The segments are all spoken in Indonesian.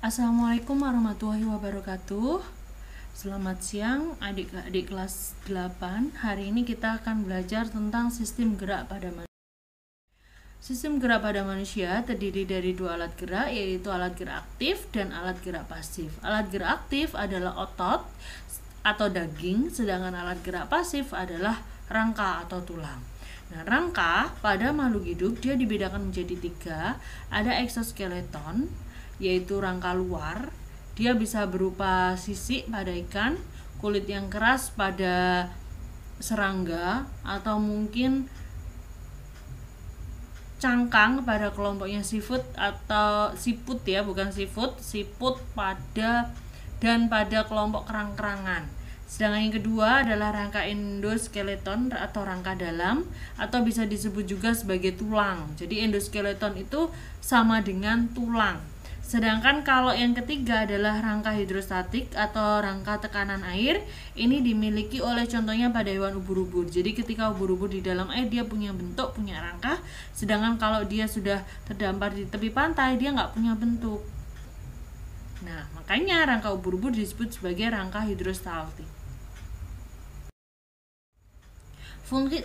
Assalamualaikum warahmatullahi wabarakatuh. Selamat siang adik-adik kelas 8. Hari ini kita akan belajar tentang sistem gerak pada manusia. Sistem gerak pada manusia terdiri dari dua alat gerak, yaitu alat gerak aktif dan alat gerak pasif. Alat gerak aktif adalah otot atau daging, sedangkan alat gerak pasif adalah rangka atau tulang. Nah, rangka pada makhluk hidup dia dibedakan menjadi 3. Ada eksoskeleton, yaitu rangka luar. Dia bisa berupa sisik pada ikan, kulit yang keras pada serangga, atau mungkin cangkang pada kelompoknya seafood atau siput ya, bukan seafood, siput pada kelompok kerang-kerangan. Sedangkan yang kedua adalah rangka endoskeleton atau rangka dalam, atau bisa disebut juga sebagai tulang. Jadi endoskeleton itu sama dengan tulang. Sedangkan kalau yang ketiga adalah rangka hidrostatik atau rangka tekanan air. Ini dimiliki oleh contohnya pada hewan ubur-ubur. Jadi ketika ubur-ubur di dalam air dia punya bentuk, punya rangka. Sedangkan kalau dia sudah terdampar di tepi pantai dia nggak punya bentuk. Nah, makanya rangka ubur-ubur disebut sebagai rangka hidrostatik.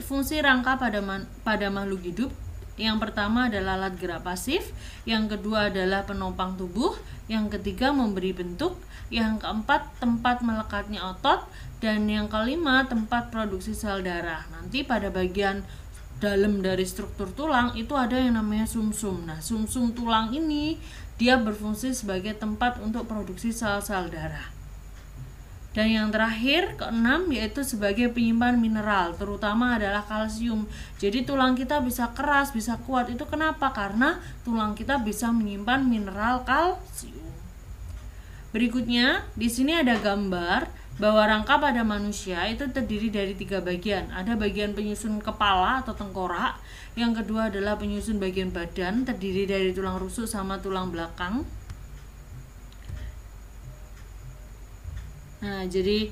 Fungsi rangka pada makhluk hidup, yang pertama adalah alat gerak pasif, yang kedua adalah penopang tubuh, yang ketiga memberi bentuk, yang keempat tempat melekatnya otot, dan yang kelima tempat produksi sel darah. Nanti pada bagian dalam dari struktur tulang itu ada yang namanya sumsum. Nah, sumsum tulang ini dia berfungsi sebagai tempat untuk produksi sel-sel darah. Dan yang terakhir, keenam, yaitu sebagai penyimpan mineral, terutama adalah kalsium. Jadi tulang kita bisa keras, bisa kuat. Itu kenapa? Karena tulang kita bisa menyimpan mineral kalsium. Berikutnya, di sini ada gambar bahwa rangka pada manusia itu terdiri dari 3 bagian. Ada bagian penyusun kepala atau tengkorak. Yang kedua adalah penyusun bagian badan, terdiri dari tulang rusuk sama tulang belakang. Nah, jadi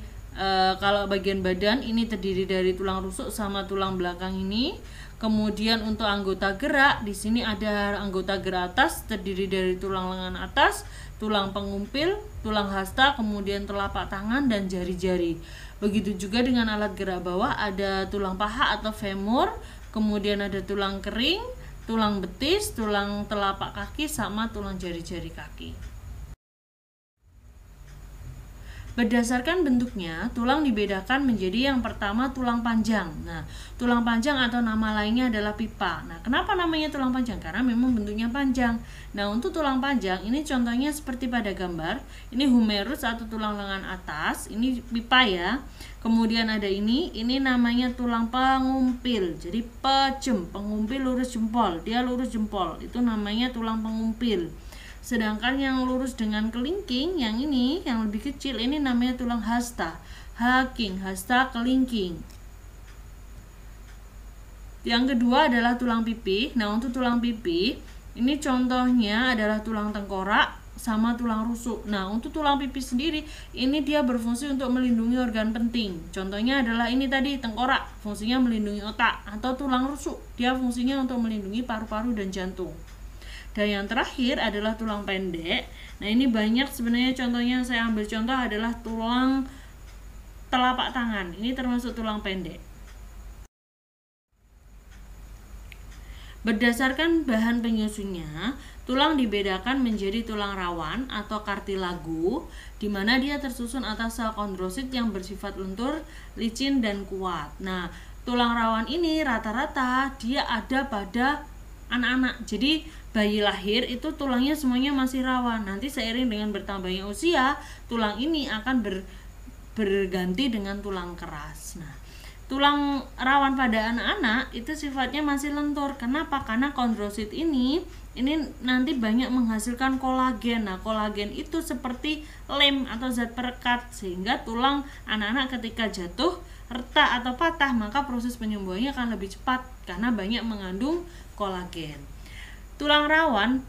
kalau bagian badan ini terdiri dari tulang rusuk sama tulang belakang ini. Kemudian untuk anggota gerak, di sini ada anggota gerak atas terdiri dari tulang lengan atas, tulang pengumpil, tulang hasta, kemudian telapak tangan dan jari-jari. Begitu juga dengan alat gerak bawah, ada tulang paha atau femur, kemudian ada tulang kering, tulang betis, tulang telapak kaki sama tulang jari-jari kaki. Berdasarkan bentuknya, tulang dibedakan menjadi yang pertama tulang panjang. Nah, tulang panjang atau nama lainnya adalah pipa. Nah, kenapa namanya tulang panjang? Karena memang bentuknya panjang. Nah, untuk tulang panjang, ini contohnya seperti pada gambar. Ini humerus atau tulang lengan atas. Ini pipa ya. Kemudian ada ini namanya tulang pengumpil. Jadi pengumpil lurus jempol. Dia lurus jempol. Itu namanya tulang pengumpil. Sedangkan yang lurus dengan kelingking, yang ini, yang lebih kecil, ini namanya tulang hasta. Hasta kelingking. Yang kedua adalah tulang pipi. Nah, untuk tulang pipi, ini contohnya adalah tulang tengkorak sama tulang rusuk. Nah, untuk tulang pipi sendiri, ini dia berfungsi untuk melindungi organ penting. Contohnya adalah ini tadi, tengkorak, fungsinya melindungi otak. Atau tulang rusuk, dia fungsinya untuk melindungi paru-paru dan jantung. Dan yang terakhir adalah tulang pendek. Nah, ini banyak sebenarnya contohnya, saya ambil contoh adalah tulang telapak tangan. Ini termasuk tulang pendek. Berdasarkan bahan penyusunnya, tulang dibedakan menjadi tulang rawan atau kartilago, di mana dia tersusun atas sel kondrosit yang bersifat lentur, licin, dan kuat. Nah, tulang rawan ini rata-rata dia ada pada anak-anak. Jadi bayi lahir itu tulangnya semuanya masih rawan. Nanti seiring dengan bertambahnya usia, tulang ini akan berganti dengan tulang keras. Nah, tulang rawan pada anak-anak itu sifatnya masih lentur. Kenapa? Karena kondrosit ini nanti banyak menghasilkan kolagen. Nah, kolagen itu seperti lem atau zat perekat, sehingga tulang anak-anak ketika jatuh, retak atau patah, maka proses penyembuhannya akan lebih cepat karena banyak mengandung kolagen. Tulang rawan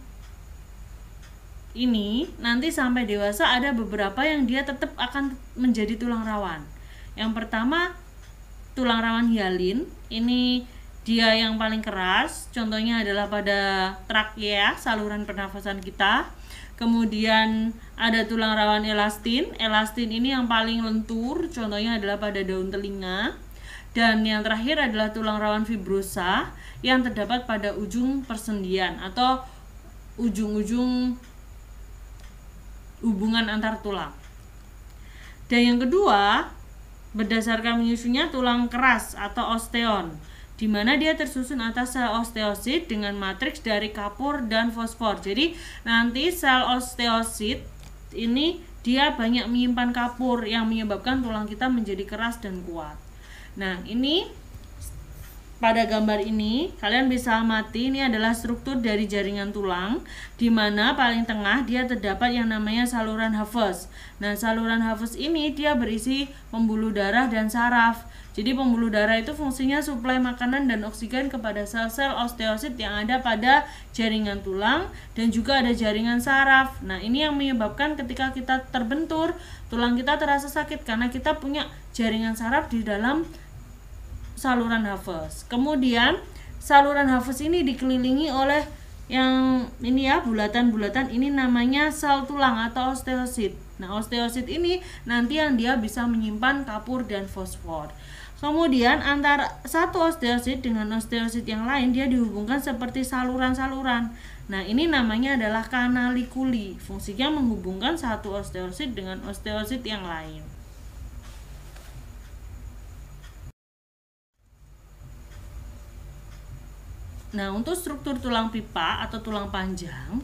ini nanti sampai dewasa ada beberapa yang dia tetap akan menjadi tulang rawan. Yang pertama, tulang rawan hialin. Ini dia yang paling keras. Contohnya adalah pada trakea, saluran pernafasan kita. Kemudian ada tulang rawan elastin. Elastin ini yang paling lentur, contohnya adalah pada daun telinga. Dan yang terakhir adalah tulang rawan fibrosa yang terdapat pada ujung persendian atau ujung-ujung hubungan antar tulang. Dan yang kedua, berdasarkan menyusunnya tulang keras atau osteon, di mana dia tersusun atas sel osteosit dengan matriks dari kapur dan fosfor. Jadi nanti sel osteosit ini dia banyak menyimpan kapur yang menyebabkan tulang kita menjadi keras dan kuat. Nah, ini pada gambar ini kalian bisa amati, ini adalah struktur dari jaringan tulang, di mana paling tengah dia terdapat yang namanya saluran Haves. Nah, saluran Haves ini dia berisi pembuluh darah dan saraf. Jadi pembuluh darah itu fungsinya suplai makanan dan oksigen kepada sel-sel osteosit yang ada pada jaringan tulang, dan juga ada jaringan saraf. Nah, ini yang menyebabkan ketika kita terbentur, tulang kita terasa sakit karena kita punya jaringan saraf di dalam saluran Haves. Kemudian saluran Haves ini dikelilingi oleh yang ini ya, bulatan-bulatan, ini namanya sel tulang atau osteosit. Nah, osteosit ini nanti yang dia bisa menyimpan kapur dan fosfor. Kemudian antara satu osteosit dengan osteosit yang lain dia dihubungkan seperti saluran-saluran. Nah, ini namanya adalah kanalikuli. Fungsinya menghubungkan satu osteosit dengan osteosit yang lain. Nah, untuk struktur tulang pipa atau tulang panjang,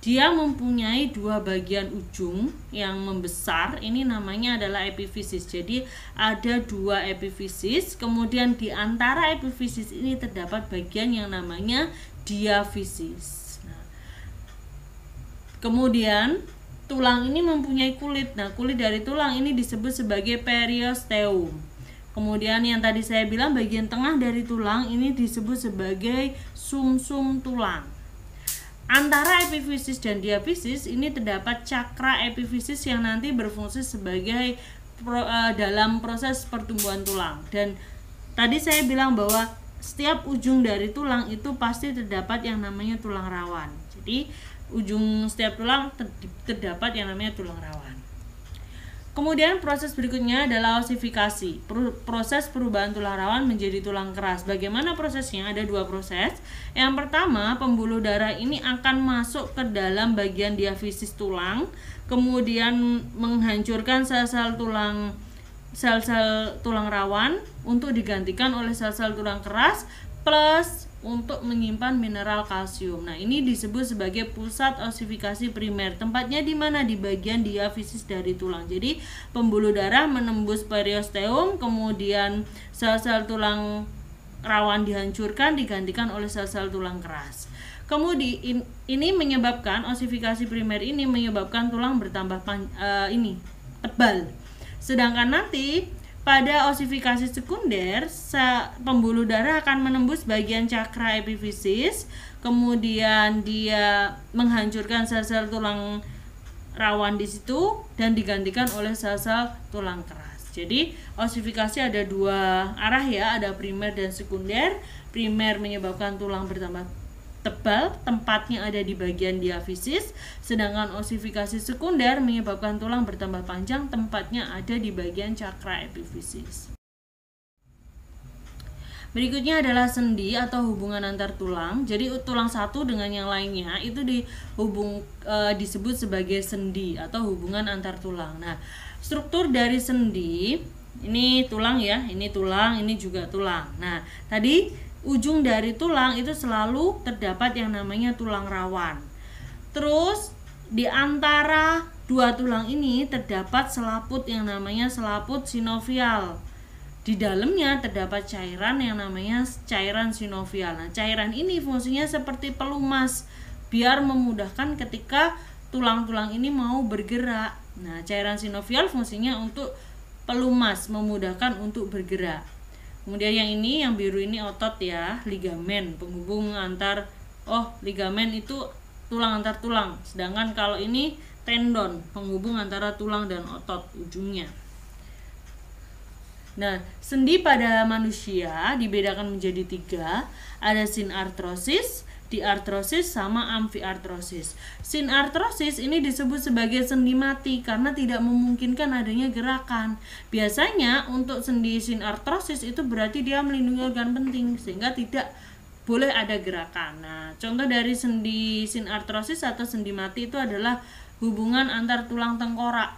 dia mempunyai dua bagian ujung yang membesar, ini namanya adalah epifisis. Jadi ada dua epifisis, kemudian di antara epifisis ini terdapat bagian yang namanya diafisis. Nah, kemudian tulang ini mempunyai kulit. Nah, kulit dari tulang ini disebut sebagai periosteum. Kemudian yang tadi saya bilang bagian tengah dari tulang ini disebut sebagai sumsum tulang. Antara epifisis dan diafisis ini terdapat cakra epifisis yang nanti berfungsi sebagai dalam proses pertumbuhan tulang. Dan tadi saya bilang bahwa setiap ujung dari tulang itu pasti terdapat yang namanya tulang rawan. Jadi ujung setiap tulang terdapat yang namanya tulang rawan. Kemudian proses berikutnya adalah osifikasi, proses perubahan tulang rawan menjadi tulang keras. Bagaimana prosesnya? Ada dua proses. Yang pertama, pembuluh darah ini akan masuk ke dalam bagian diafisis tulang, kemudian menghancurkan sel-sel tulang rawan untuk digantikan oleh sel-sel tulang keras plus untuk menyimpan mineral kalsium. Nah, ini disebut sebagai pusat osifikasi primer. Tempatnya di mana? Di bagian diafisis dari tulang. Jadi, pembuluh darah menembus periosteum, kemudian sel-sel tulang rawan dihancurkan digantikan oleh sel-sel tulang keras. Kemudian ini menyebabkan osifikasi primer ini menyebabkan tulang bertambah tebal. Sedangkan nanti pada osifikasi sekunder, pembuluh darah akan menembus bagian cakra epifisis, kemudian dia menghancurkan sel-sel tulang rawan di situ dan digantikan oleh sel-sel tulang keras. Jadi osifikasi ada dua arah ya, ada primer dan sekunder. Primer menyebabkan tulang bertambah tebal, tempatnya ada di bagian diafisis, sedangkan osifikasi sekunder menyebabkan tulang bertambah panjang, tempatnya ada di bagian cakra epifisis. Berikutnya adalah sendi atau hubungan antar tulang. Jadi tulang satu dengan yang lainnya itu disebut sebagai sendi atau hubungan antar tulang. Nah, struktur dari sendi, ini tulang ya, ini tulang, ini juga tulang. Nah, tadi ujung dari tulang itu selalu terdapat yang namanya tulang rawan. Terus di antara dua tulang ini terdapat selaput yang namanya selaput sinovial. Di dalamnya terdapat cairan yang namanya cairan sinovial. Nah, cairan ini fungsinya seperti pelumas biar memudahkan ketika tulang-tulang ini mau bergerak. Nah, cairan sinovial fungsinya untuk pelumas, memudahkan untuk bergerak. Kemudian yang ini, yang biru ini otot ya, ligamen, penghubung antar, ligamen itu tulang antar tulang. Sedangkan kalau ini tendon, penghubung antara tulang dan otot ujungnya. Nah, sendi pada manusia dibedakan menjadi 3, ada sinartrosis, diartrosis sama amfiartrosis. Sinartrosis ini disebut sebagai sendi mati karena tidak memungkinkan adanya gerakan. Biasanya untuk sendi sinartrosis itu berarti dia melindungi organ penting sehingga tidak boleh ada gerakan. Nah, contoh dari sendi sinartrosis atau sendi mati itu adalah hubungan antar tulang tengkorak.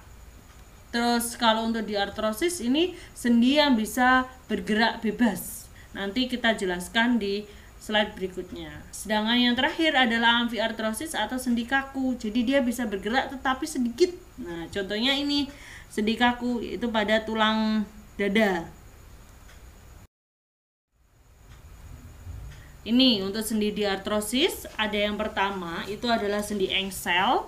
Terus kalau untuk diartrosis ini sendi yang bisa bergerak bebas. Nanti kita jelaskan di slide berikutnya. Sedangkan yang terakhir adalah amfiartrosis atau sendi kaku. Jadi dia bisa bergerak tetapi sedikit. Nah, contohnya ini sendi kaku yaitu pada tulang dada. Ini untuk sendi diartrosis ada yang pertama itu adalah sendi engsel.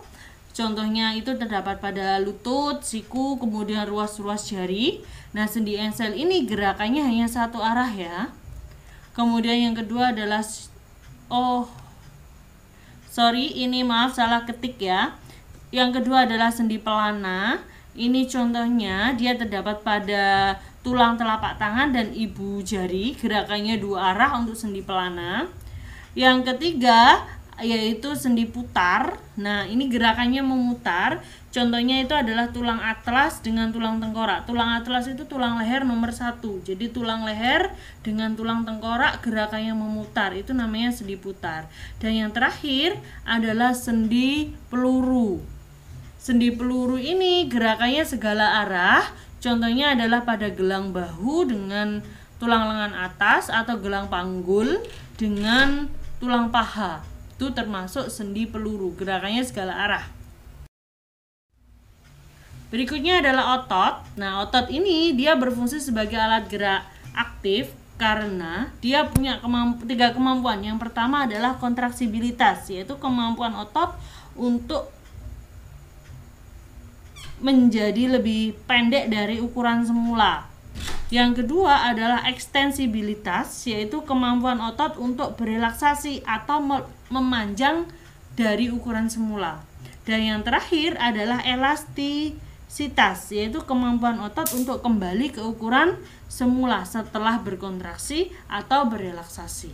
Contohnya itu terdapat pada lutut, siku, kemudian ruas-ruas jari. Nah, sendi engsel ini gerakannya hanya satu arah ya. Kemudian yang kedua adalah salah ketik ya. Yang kedua adalah sendi pelana. Ini contohnya dia terdapat pada tulang telapak tangan dan ibu jari. Gerakannya dua arah untuk sendi pelana. Yang ketiga yaitu sendi putar. Nah, ini gerakannya memutar. Contohnya itu adalah tulang atlas dengan tulang tengkorak. Tulang atlas itu tulang leher nomor 1. Jadi tulang leher dengan tulang tengkorak gerakannya memutar. Itu namanya sendi putar. Dan yang terakhir adalah sendi peluru. Sendi peluru ini gerakannya segala arah. Contohnya adalah pada gelang bahu dengan tulang lengan atas atau gelang panggul dengan tulang paha. Itu termasuk sendi peluru, gerakannya segala arah. Berikutnya adalah otot. Nah, otot ini dia berfungsi sebagai alat gerak aktif karena dia punya tiga kemampuan. Yang pertama adalah kontraksibilitas, yaitu kemampuan otot untuk menjadi lebih pendek dari ukuran semula. Yang kedua adalah ekstensibilitas, yaitu kemampuan otot untuk berelaksasi atau memanjang dari ukuran semula. Dan yang terakhir adalah elastisitas, yaitu kemampuan otot untuk kembali ke ukuran semula setelah berkontraksi atau berelaksasi.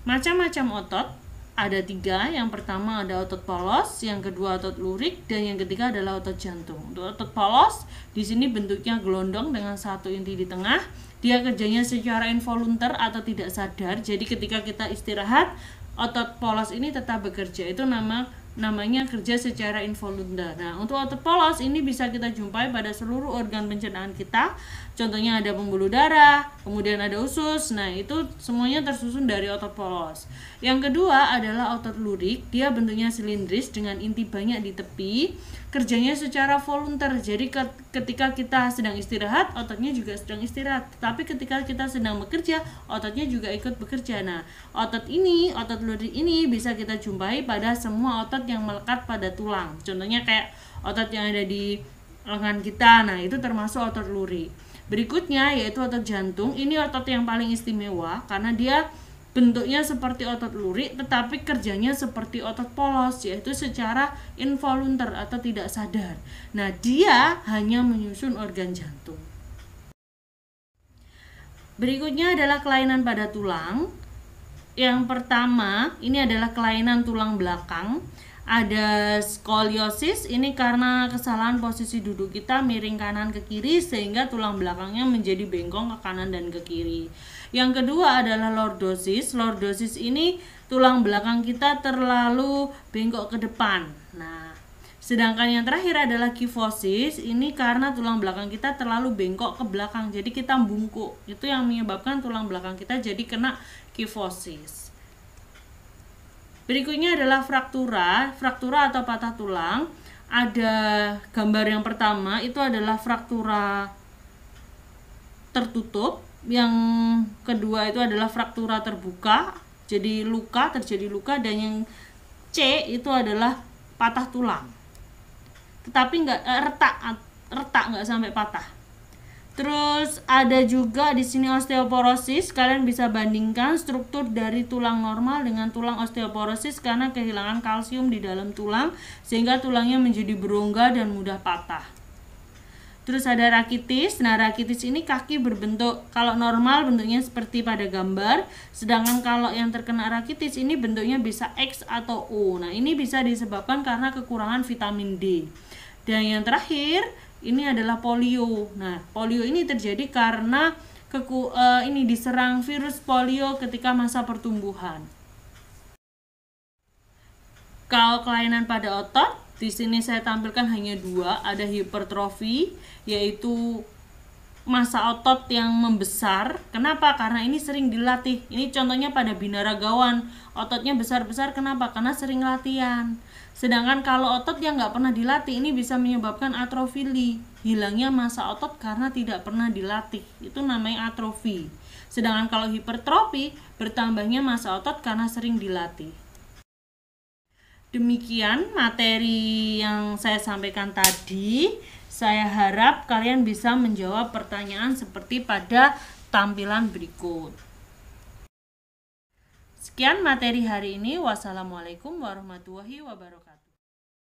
Macam-macam otot ada 3. Yang pertama ada otot polos, yang kedua otot lurik, dan yang ketiga adalah otot jantung. Untuk otot polos, di sini bentuknya gelondong dengan satu inti di tengah. Dia kerjanya secara involunter atau tidak sadar. Jadi ketika kita istirahat, otot polos ini tetap bekerja. Itu namanya kerja secara involunter. Nah, untuk otot polos ini bisa kita jumpai pada seluruh organ pencernaan kita. Contohnya ada pembuluh darah, kemudian ada usus. Nah, itu semuanya tersusun dari otot polos. Yang kedua adalah otot lurik. Dia bentuknya silindris dengan inti banyak di tepi. Kerjanya secara volunter. Jadi ketika kita sedang istirahat, ototnya juga sedang istirahat. Tapi ketika kita sedang bekerja, ototnya juga ikut bekerja. Nah, otot lurik ini bisa kita jumpai pada semua otot yang melekat pada tulang. Contohnya kayak otot yang ada di lengan kita. Nah, itu termasuk otot lurik. Berikutnya yaitu otot jantung. Ini otot yang paling istimewa karena dia bentuknya seperti otot lurik tetapi kerjanya seperti otot polos, yaitu secara involunter atau tidak sadar. Nah, dia hanya menyusun organ jantung. Berikutnya adalah kelainan pada tulang. Yang pertama, ini adalah kelainan tulang belakang. Ada skoliosis, ini karena kesalahan posisi duduk kita miring kanan ke kiri sehingga tulang belakangnya menjadi bengkong ke kanan dan ke kiri. Yang kedua adalah lordosis. Lordosis ini tulang belakang kita terlalu bengkok ke depan. Nah, sedangkan yang terakhir adalah kifosis. Ini karena tulang belakang kita terlalu bengkok ke belakang. Jadi kita bungkuk. Itu yang menyebabkan tulang belakang kita jadi kena kifosis. Berikutnya adalah fraktura atau patah tulang. Ada gambar yang pertama itu adalah fraktura tertutup. Yang kedua itu adalah fraktura terbuka, jadi terjadi luka, dan yang C itu adalah patah tulang. Tetapi retak nggak sampai patah. Terus ada juga di sini osteoporosis. Kalian bisa bandingkan struktur dari tulang normal dengan tulang osteoporosis karena kehilangan kalsium di dalam tulang sehingga tulangnya menjadi berongga dan mudah patah. Terus ada rakitis. Nah, rakitis ini kaki berbentuk, kalau normal bentuknya seperti pada gambar, sedangkan kalau yang terkena rakitis ini bentuknya bisa X atau O. Nah, ini bisa disebabkan karena kekurangan vitamin D. Dan yang terakhir, ini adalah polio. Nah, polio ini terjadi karena ini diserang virus polio ketika masa pertumbuhan. Kalau kelainan pada otot, di sini saya tampilkan hanya 2, ada hipertrofi, yaitu massa otot yang membesar. Kenapa? Karena ini sering dilatih. Ini contohnya pada binaragawan, ototnya besar-besar. Kenapa? Karena sering latihan. Sedangkan kalau otot yang nggak pernah dilatih, ini bisa menyebabkan atrofili, hilangnya massa otot karena tidak pernah dilatih. Itu namanya atrofi. Sedangkan kalau hipertrofi, bertambahnya massa otot karena sering dilatih. Demikian materi yang saya sampaikan tadi. Saya harap kalian bisa menjawab pertanyaan seperti pada tampilan berikut. Sekian materi hari ini. Wassalamualaikum warahmatullahi wabarakatuh.